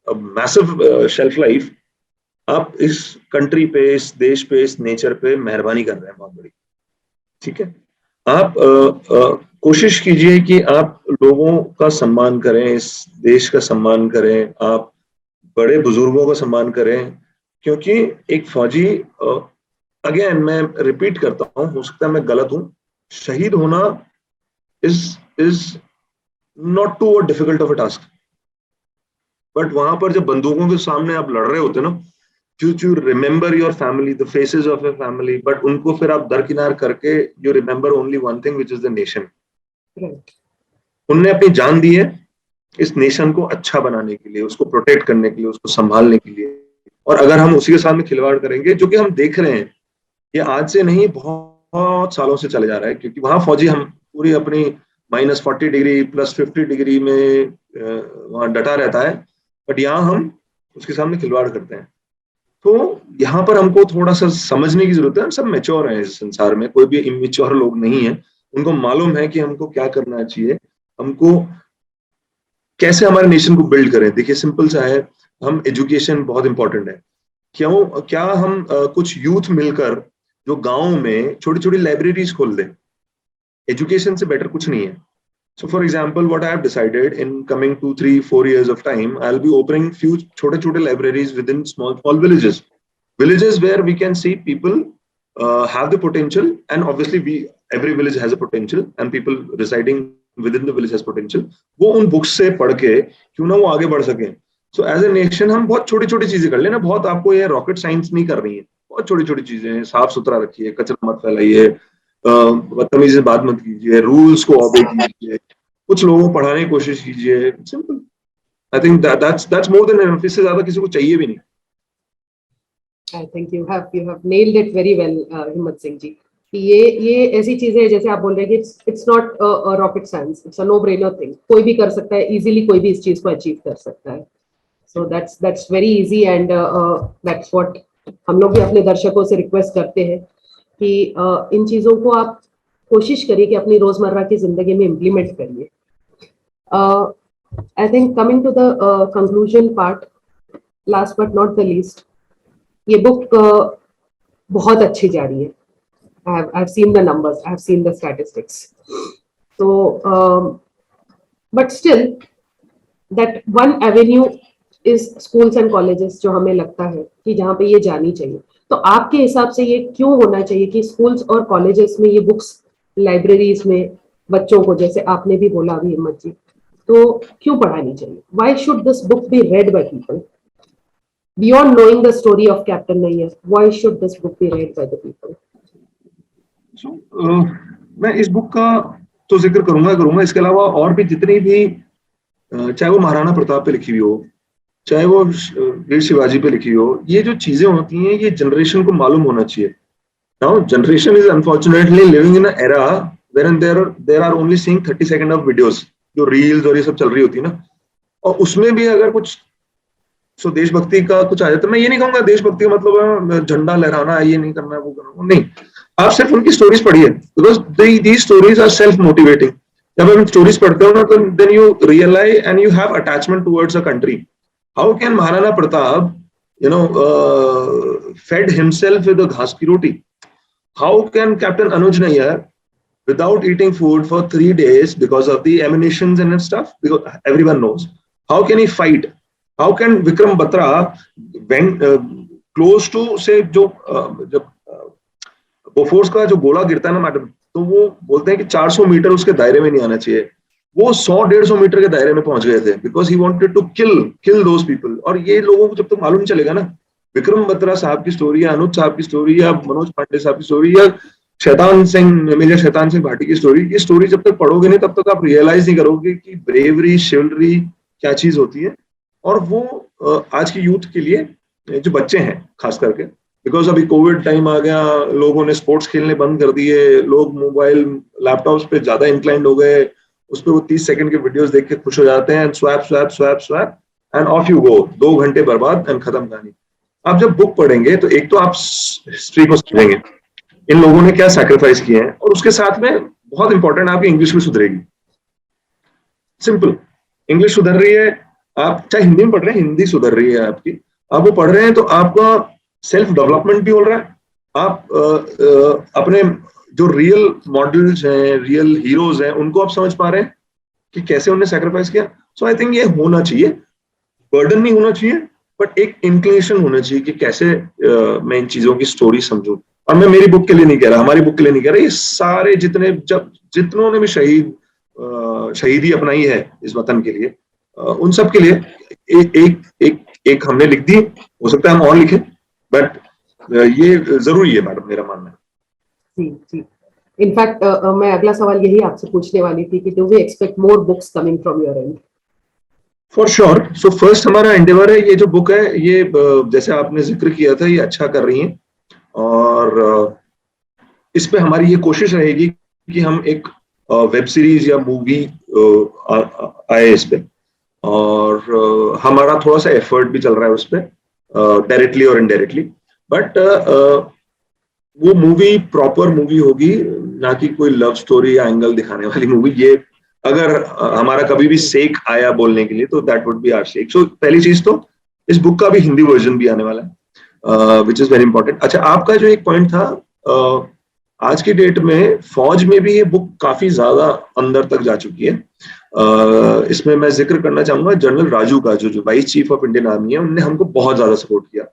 a massive shelf life, आप इस कंट्री पे, इस देश पे, इस नेचर पे मेहरबानी कर रहे हैं बहुत बड़ी. ठीक है, आप कोशिश कीजिए कि आप लोगों का सम्मान करें, इस देश का सम्मान करें, आप बड़े बुजुर्गों का सम्मान करें. क्योंकि एक फौजी, अगेन मैं रिपीट करता हूं, हो सकता है मैं गलत हूं, शहीद होना is not too difficult of a task. But वहां पर जब बंदूकों के सामने आप लड़ रहे होते ना, you remember your family, the faces of your family, but उनको फिर आप दरकिनार करके you remember only one thing, which is the nation. उनने अपनी जान दी है इस नेशन को अच्छा बनाने के लिए, उसको प्रोटेक्ट करने के लिए, उसको संभालने के लिए. और अगर हम उसी के साथ में खिलवाड़ करेंगे, जो कि हम देख रहे हैं, ये आज से नहीं बहुत सालों से चले जा रहा है, क्योंकि वहां फौजी हम पूरी अपनी -40 डिग्री +50 डिग्री में वहां डटा रहता है, बट यहाँ हम उसके सामने खिलवाड़ करते हैं. तो यहाँ पर हमको थोड़ा सा समझने की जरूरत है. हम सब मैच्योर हैं इस संसार में, कोई भी इमेच्योर लोग नहीं है. उनको मालूम है कि हमको क्या करना चाहिए, हमको कैसे हमारे नेशन को बिल्ड करें. देखिए सिंपल सा है, हम एजुकेशन बहुत इंपॉर्टेंट है. क्या हम कुछ यूथ मिलकर जो गांव में छोटी छोटी लाइब्रेरीज खोल दें? एजुकेशन से बेटर कुछ नहीं है. So for example, what I have decided, in coming 2, 3, 4 years of time, I'll be opening few छोटे libraries within small villages where we can see people have the potential, and obviously every village has a potential and people residing within the village has potential. वो उन books से पढ़ के क्यों ना वो आगे बढ़ सके. So as a nation हम बहुत छोटी चीजें कर लेना. बहुत आपको ये रॉकेट साइंस नहीं कर रही है, बहुत छोटी चीजें. साफ सुथरा रखिए, कचरा मत फैलाइए, बदतमीजी से बात मत कीजिए, रूल्स को ऑबे कीजिए, कुछ लोगों को पढ़ाने की कोशिश कीजिए. Simple. I think that's more than enough. इससे ज्यादा किसी को चाहिए भी नहीं. I think you have nailed it very well, हिम्मत सिंह जी. ये ऐसी चीजें हैं, जैसे आप बोल रहे हैं कि it's not rocket science, it's a no brainer thing. कोई भी कर सकता है, इजीली कोई भी इस चीज को अचीव कर सकता है. So that's very easy, and that's what हम लोग भी अपने दर्शकों से रिक्वेस्ट करते हैं कि इन चीजों को आप कोशिश करिए कि अपनी रोजमर्रा की जिंदगी में इम्प्लीमेंट करिए. I think coming to the conclusion part, last but not the least, ये बुक बहुत अच्छी जा रही है. I've seen the numbers, I've seen the statistics. So, but still, that one avenue is schools and colleges, जो हमें लगता है कि जहाँ पे ये जानी चाहिए. तो आपके हिसाब से ये क्यों होना चाहिए कि स्कूल्स और कॉलेजेस में ये बुक्स, लाइब्रेरीज में बच्चों को, जैसे आपने भी बोला अभी हिम्मत जी, तो क्यों पढ़ानी चाहिए? Why should this book be read by people? Beyond knowing the story of Captain Nayyar, why should this book be read by the people? So, मैं इस बुक का तो जिक्र करूंगा। इसके अलावा और भी जितनी भी, चाहे वो महाराणा प्रताप पे लिखी हुई हो, चाहे वो वीर शिवाजी पे लिखी हो, ये जो चीजें होती हैं ये जनरेशन को मालूम होना चाहिए। Now generation is unfortunately living in an era wherein there are only seeing 30 second of videos, जो रील्स और ये सब चल रही होती है ना, और उसमें भी अगर कुछ देशभक्ति का कुछ आ जाता है। मैं ये नहीं कहूंगा देशभक्ति का मतलब झंडा लहराना है, ये नहीं करना है, वो करना, नहीं। आप सिर्फ उनकी स्टोरीज पढ़िए, because these stories are self motivating. जब आप स्टोरीज पढ़ते हो ना, तो then you realise and you have attachment towards a country. How can Maharana Pratap fed himself with a घास की रोटी? How can Captain Anuj Nayyar, without eating food for 3 days because of the ammunitions and stuff, because everyone knows, how can he fight? How can Vikram Batra went close to, say, जब Bofors का जो गोला गिरता है ना madam, तो वो बोलते हैं कि 400 मीटर उसके दायरे में नहीं आना चाहिए। वो 100-150 मीटर के दायरे में पहुंच गए थे, because he wanted to kill those people. और ये लोगों को जब तक मालूम चलेगा ना, विक्रम बत्रा साहब की स्टोरी या अनुज साहब की स्टोरी या मनोज पांडे साहब की स्टोरी या मेजर शैतान सिंह भाटी की स्टोरी, ये स्टोरी जब तक पढ़ोगे नहीं तब तक आप रियलाइज नहीं करोगे कि ब्रेवरी, शिवलरी क्या चीज होती है। और वो आज की यूथ के लिए, जो बच्चे हैं खास करके, बिकॉज अभी कोविड टाइम आ गया, लोगों ने स्पोर्ट्स खेलने बंद कर दिए, लोग मोबाइल लैपटॉप्स पे ज्यादा इंक्लाइंड हो गए, उस पर वो 30 सेकंड के वीडियोस देख के खुश हो जाते हैं, swap end of you go, 2 घंटे बर्बाद एंड खत्म कहानी। आप जब बुक पढ़ेंगे तो एक तो आप हिस्ट्री को समझेंगे, इन लोगों ने क्या सैक्रिफाइस किए हैं, और उसके साथ में बहुत इंपॉर्टेंट आपकी इंग्लिश भी सुधरेगी। सिंपल, इंग्लिश सुधर रही है, आप चाहे हिंदी में पढ़ रहे हैं, हिंदी सुधर रही है आपकी, आप वो पढ़ रहे हैं तो आपका सेल्फ डेवलपमेंट भी हो रहा है। आप अपने जो रियल मॉडल्स हैं, रियल हीरोज हैं, उनको आप समझ पा रहे हैं कि कैसे उन्हें सैक्रिफाइस किया। सो आई थिंक ये होना चाहिए, बर्डन नहीं होना चाहिए, बट एक इंक्लिनेशन होना चाहिए कि कैसे मैं इन चीजों की स्टोरी समझूं। और मैं मेरी बुक के लिए नहीं कह रहा, हमारी बुक के लिए नहीं कह रहा, ये सारे जितनों ने भी शहीदी अपनाई है इस वतन के लिए, उन सब के लिए एक हमने लिख दी। हो सकता है हम और लिखें, बट ये जरूरी है मैडम, मेरा मानना है। जी। इनफैक्ट मैं अगला सवाल यही आपसे पूछने वाली थी कि do we expect more books coming from your end? For sure. So first हमारा एंडेवर है, ये जो बुक है ये जैसे आपने जिक्र किया था, ये अच्छा कर रही है, और इस पे हमारी ये कोशिश रहेगी कि हम एक वेब सीरीज या मूवी आए इस पे, और हमारा थोड़ा सा एफर्ट भी चल रहा है उस पे, डायरेक्टली और इनडायरेक्टली। बट वो मूवी प्रॉपर मूवी होगी, ना कि कोई लव स्टोरी या एंगल दिखाने वाली मूवी। ये अगर हमारा कभी भी सेक आया बोलने के लिए तो दैट वुड बी आवर सेक। सो पहली चीज तो इस बुक का भी हिंदी वर्जन भी आने वाला है, विच इज वेरी इंपॉर्टेंट। अच्छा, आपका जो एक पॉइंट था, आज की डेट में फौज में भी ये बुक काफी ज्यादा अंदर तक जा चुकी है। इसमें मैं जिक्र करना चाहूंगा जनरल राजू का, जो vice chief of Indian army है, उनने हमको बहुत ज्यादा सपोर्ट किया,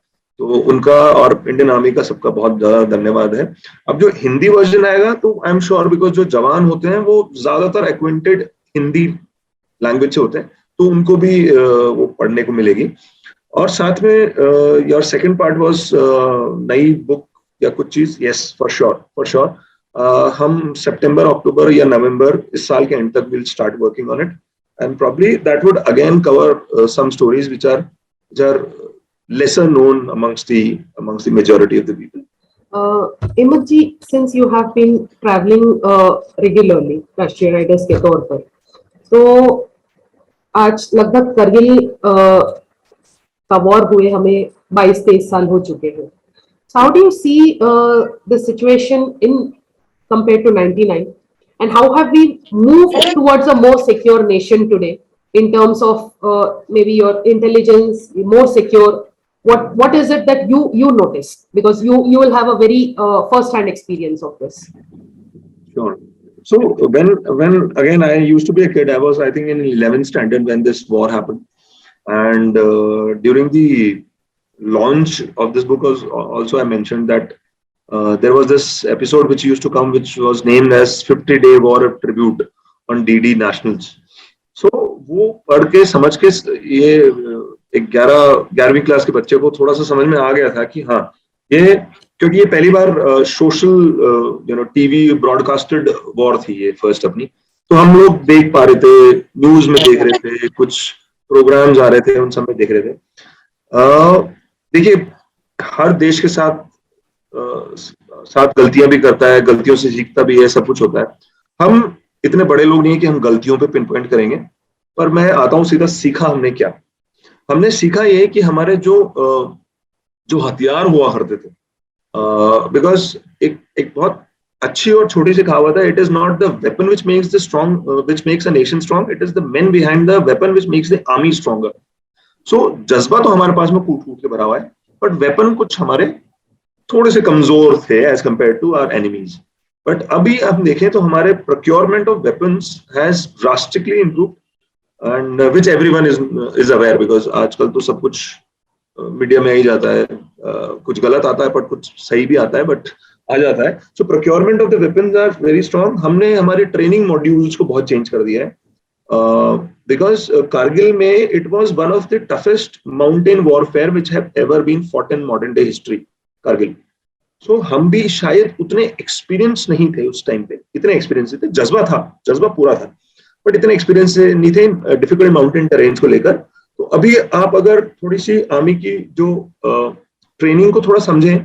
तो उनका और इंडियन आर्मी का सबका बहुत ज्यादा धन्यवाद है। अब जो हिंदी वर्जन आएगा तो आई एम श्योर, बिकॉज जो जवान होते हैं वो ज्यादातर एक्वेंटेड हिंदी लैंग्वेज से होते हैं, तो उनको भी वो पढ़ने को मिलेगी। और साथ में योर सेकंड पार्ट वाज नई बुक या कुछ चीज। यस, फॉर श्योर हम सितंबर, अक्टूबर या नवंबर इस साल के एंड तक will start working on it, and probably that would again cover some stories which are lesser known amongst the majority of the people. Himmat ji, since you have been traveling regularly राष्ट्रीय Riders के तौर पर, तो आज लगभग करगिल का war हुए हमें 22-23 साल हो चुके हैं। So how do you see the situation in compared to 99, and how have we moved towards a more secure nation today in terms of maybe your intelligence, more secure? What is it that you notice, because you will have a very first hand experience of this? Sure. So when again I used to be a kid, I was I think in 11th standard when this war happened, and during the launch of this book was also I mentioned that there was this episode which used to come, which was named as 50-day war tribute on DD Nationals. So वो पढ़ के समझ के ये एक 11वीं class के बच्चे को थोड़ा सा समझ में आ गया था कि हाँ ये, क्योंकि ये पहली बार सोशल टीवी ब्रॉडकास्टेड वॉर थी ये फर्स्ट अपनी, तो हम लोग देख पा रहे थे, न्यूज में देख रहे थे, कुछ प्रोग्राम्स आ रहे थे, उन सब में देख रहे थे। देखिए हर देश के साथ गलतियां भी करता है, गलतियों से सीखता भी है, सब कुछ होता है। हम इतने बड़े लोग नहीं है कि हम गलतियों पे पिन पॉइंट करेंगे, पर मैं आता हूँ सीधा, सीखा हमने क्या? हमने सीखा ये कि हमारे जो हथियार हुआ करते थे, बिकॉज एक बहुत अच्छी और छोटी सी कहावत है, it is not the weapon which makes the strong which makes a nation strong, it is the man behind the weapon which makes the army stronger. So जज्बा तो हमारे पास में कूट कूट के भरा हुआ है, बट वेपन कुछ हमारे थोड़े से कमजोर थे as compare to our enemies. But अभी हम देखें तो हमारे procurement of weapons has drastically improved, and which everyone is aware, because आजकल तो सब कुछ मीडिया में आ ही जाता है, कुछ गलत आता है बट कुछ सही भी आता है, बट आ जाता है। So procurement of the weapons are very strong. हमने हमारे ट्रेनिंग मॉड्यूल्स को बहुत चेंज कर दिया है, बिकॉज कारगिल में it was one of the toughest mountain warfare which have ever been fought in modern day history, Kargil. So हम भी शायद उतने एक्सपीरियंस नहीं थे उस टाइम पे, इतने एक्सपीरियंस थे, जज्बा था, जज्बा पूरा था, बट इतने एक्सपीरियंस नहीं थे डिफिकल्ट माउंटेन टेरेन्स को लेकर। तो अभी आप अगर थोड़ी सी आर्मी की जो ट्रेनिंग को थोड़ा समझें,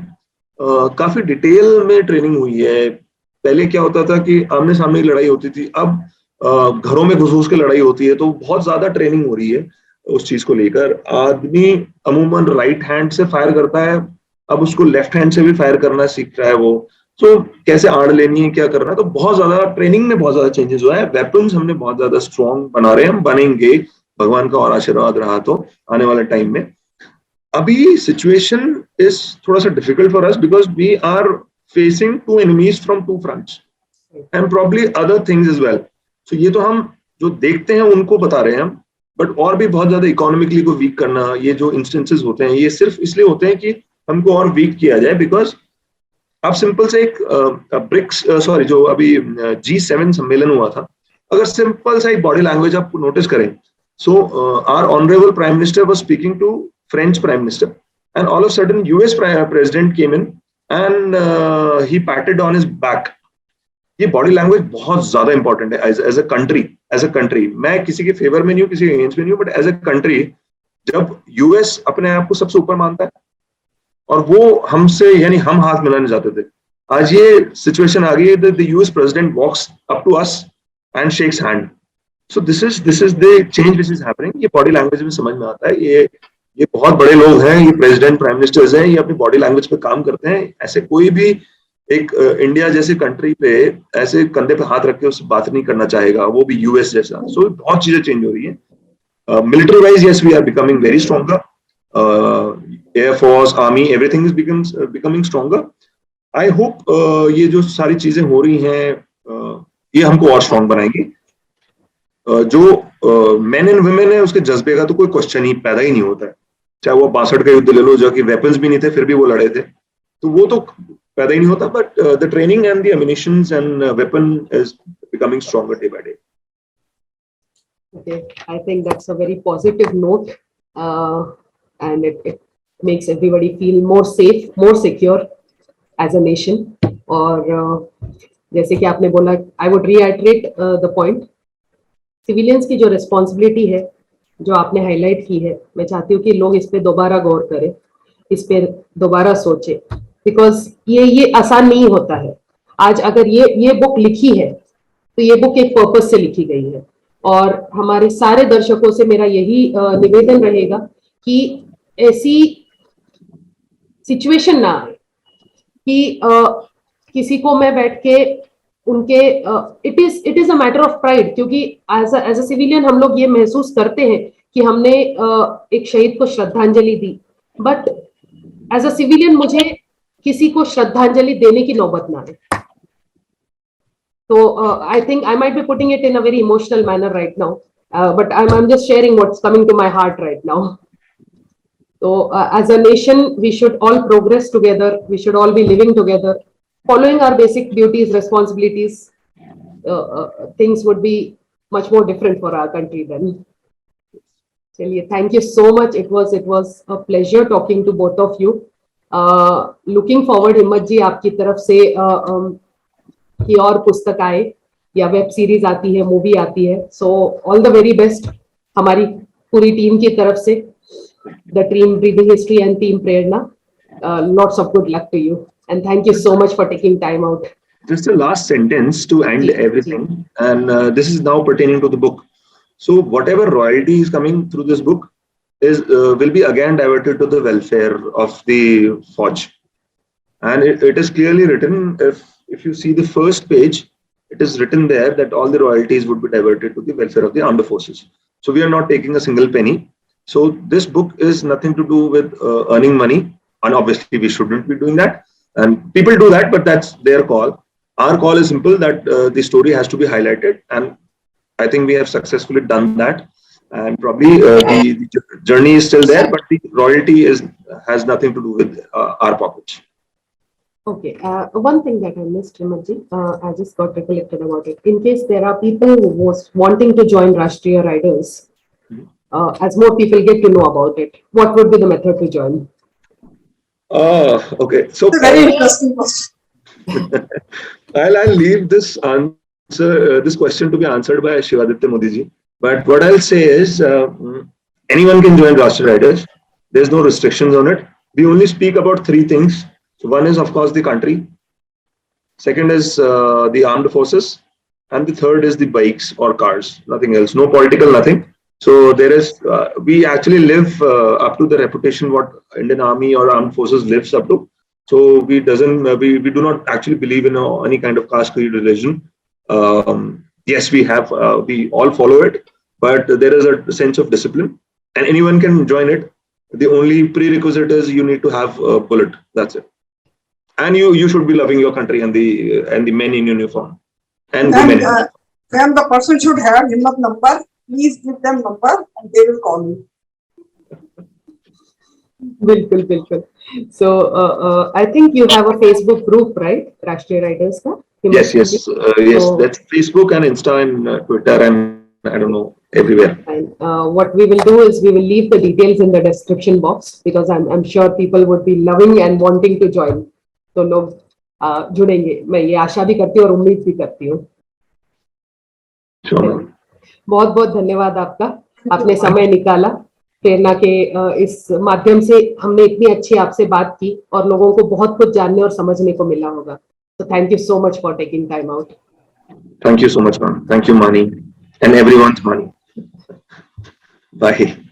काफी डिटेल में ट्रेनिंग हुई है। पहले क्या होता था कि आमने सामने की लड़ाई होती थी, अब घरों में घुस के लड़ाई होती है, तो बहुत ज्यादा ट्रेनिंग हो रही है उस चीज को लेकर। आदमी अमूमन राइट हैंड से फायर करता है, अब उसको लेफ्ट हैंड से भी फायर करना सीख रहा है वो। तो कैसे आड़ लेनी है, क्या करना है, तो बहुत ज्यादा ट्रेनिंग में बहुत ज्यादा चेंजेस हुआ है। वेपन्स हमने बहुत ज्यादा स्ट्रॉन्ग बना रहे हैं, हम बनेंगे, भगवान का और आशीर्वाद रहा तो आने वाले टाइम में। अभी सिचुएशन इज थोड़ा सा difficult for us because we are facing two enemies from two fronts and probably other things is well. So ये तो हम जो देखते हैं उनको बता रहे हैं हम, बट और भी बहुत ज्यादा इकोनॉमिकली को वीक करना, ये जो इंस्टेंसेस होते हैं ये सिर्फ इसलिए होते हैं कि हमको और वीक किया जाए। बिकॉज आप सिंपल से एक ब्रिक्स जो अभी G7 सम्मेलन हुआ था, अगर सिंपल सा एक बॉडी लैंग्वेज आप नोटिस करें, so our honourable prime minister was speaking to French Prime Minister, and all of a sudden US President came in and he patted on his back. ये body language बहुत ज्यादा important है as a country. मैं किसी के favour में नहीं हूँ, किसी के अगेंस्ट में नहीं हूँ, बट एज अ कंट्री जब यूएस अपने आप को सबसे ऊपर मानता है और वो हमसे, यानी हम हाथ मिलाने जाते थे, आज ये सिचुएशन आ गई है that the US president walks up to us and shakes hand. So this is the change which is happening. ये बॉडी लैंग्वेज में समझ में आता है, ये बहुत बड़े लोग हैं, ये प्रेसिडेंट प्राइम मिनिस्टर्स हैं, ये अपनी बॉडी लैंग्वेज पे काम करते हैं। ऐसे कोई भी एक इंडिया जैसी कंट्री पे ऐसे कंधे पे हाथ रख के उससे बात नहीं करना चाहेगा, वो भी यूएस जैसा। सो बहुत चीजें चेंज हो रही है। Military wise yes we are becoming very stronger, air force, army, everything is becoming stronger. I hope ये जो सारी चीजें हो रही हैं ये हमको और स्ट्रॉन्ग बनाएंगी। जो मेन एंड वुमेन है उसके जज्बे का तो कोई क्वेश्चन ही पैदा ही नहीं होता है। चाहे वो 62 का युद्ध ले लो, जो कि वेपन्स भी नहीं थे फिर भी वो लड़े थे, तो वो तो पैदा ही नहीं होता। But the training and the ammunitions and weapon is becoming stronger day by day. Okay, I think that's a very positive note, and it makes everybody feel more safe, more secure as a nation. और जैसे कि आपने बोला, I would reiterate the point. Civilians की जो responsibility है, जो आपने हाईलाइट की है, मैं चाहती हूँ कि लोग इस पे दोबारा गौर करें, इस पे दोबारा सोचें, बिकॉज ये आसान नहीं होता है। आज अगर ये बुक लिखी है तो ये बुक एक पर्पस से लिखी गई है, और हमारे सारे दर्शकों से मेरा यही निवेदन रहेगा कि ऐसी सिचुएशन ना आए कि किसी को मैं बैठ के उनके it is a matter of pride, क्योंकि एज अ सिविलियन हम लोग ये महसूस करते हैं कि हमने एक शहीद को श्रद्धांजलि दी, बट एज अ सिविलियन मुझे किसी को श्रद्धांजलि देने की नौबत ना आए। तो I think I might be putting it in a very emotional manner right now, but I am just sharing what's coming to my heart right now. So as a nation, we should all progress together. We should all be living together, following our basic duties, responsibilities. Things would be much more different for our country then. Chaliye, thank you so much. It was a pleasure talking to both of you. Looking forward, हिम्मत जी आपकी तरफ से कि और पुस्तक आए या web series आती है, मूवी आती है. So all the very best हमारी पूरी टीम की तरफ से, the team Breathing History and team Prerna. Lots of good luck to you and thank you so much for taking time out. Just a last sentence to end everything, and this is now pertaining to the book. So whatever royalty is coming through this book is will be again diverted to the welfare of the Fauj, and it is clearly written. If you see the first page, it is written there that all the royalties would be diverted to the welfare of the armed forces. So we are not taking a single penny. So this book is nothing to do with earning money, and obviously we shouldn't be doing that. And people do that, but that's their call. Our call is simple, that the story has to be highlighted, and I think we have successfully done that. And probably the journey is still there, but the royalty has nothing to do with our pockets. Okay, one thing that I missed, Himatji, I just got recollected about it. In case there are people who was wanting to join Rashtriya Riders, as more people get to know about it, what would be the method to join? Okay. So It's a very interesting question. I'll leave this answer, this question to be answered by Shivaditya Modi ji. But what I'll say is, anyone can join Rashtriya Riders. There's no restrictions on it. We only speak about three things. So one is, of course, the country. Second is the armed forces, and the third is the bikes or cars. Nothing else. No political, nothing. So there is. We actually live up to the reputation what Indian Army or armed forces lives up to. So we do not actually believe in any kind of caste, creed, religion. Yes, we all follow it, but there is a sense of discipline, and anyone can join it. The only prerequisite is you need to have a bullet. That's it, and you should be loving your country and the men in uniform and women. Then the person should have Himmat number. Please give them number, and they will call you. Bilkul. So I think you have a Facebook group, right? Rashtriya Riders ka? Yes. So, that's Facebook and Insta and Twitter and I don't know, everywhere. Fine. What we will do is we will leave the details in the description box because I'm sure people would be loving and wanting to join. तो लोग जुड़ेंगे. मैं ये आशा भी करती हूँ और उम्मीद भी करती हूँ. Sure. बहुत बहुत धन्यवाद आपका. आपने समय निकाला. प्रेरणा के इस माध्यम से हमने इतनी अच्छी आपसे बात की और लोगों को बहुत कुछ जानने और समझने को मिला होगा. So thank you so much for taking time out. Thank you so much, man. Thank you, Mani, and everyone's Mani. Bye.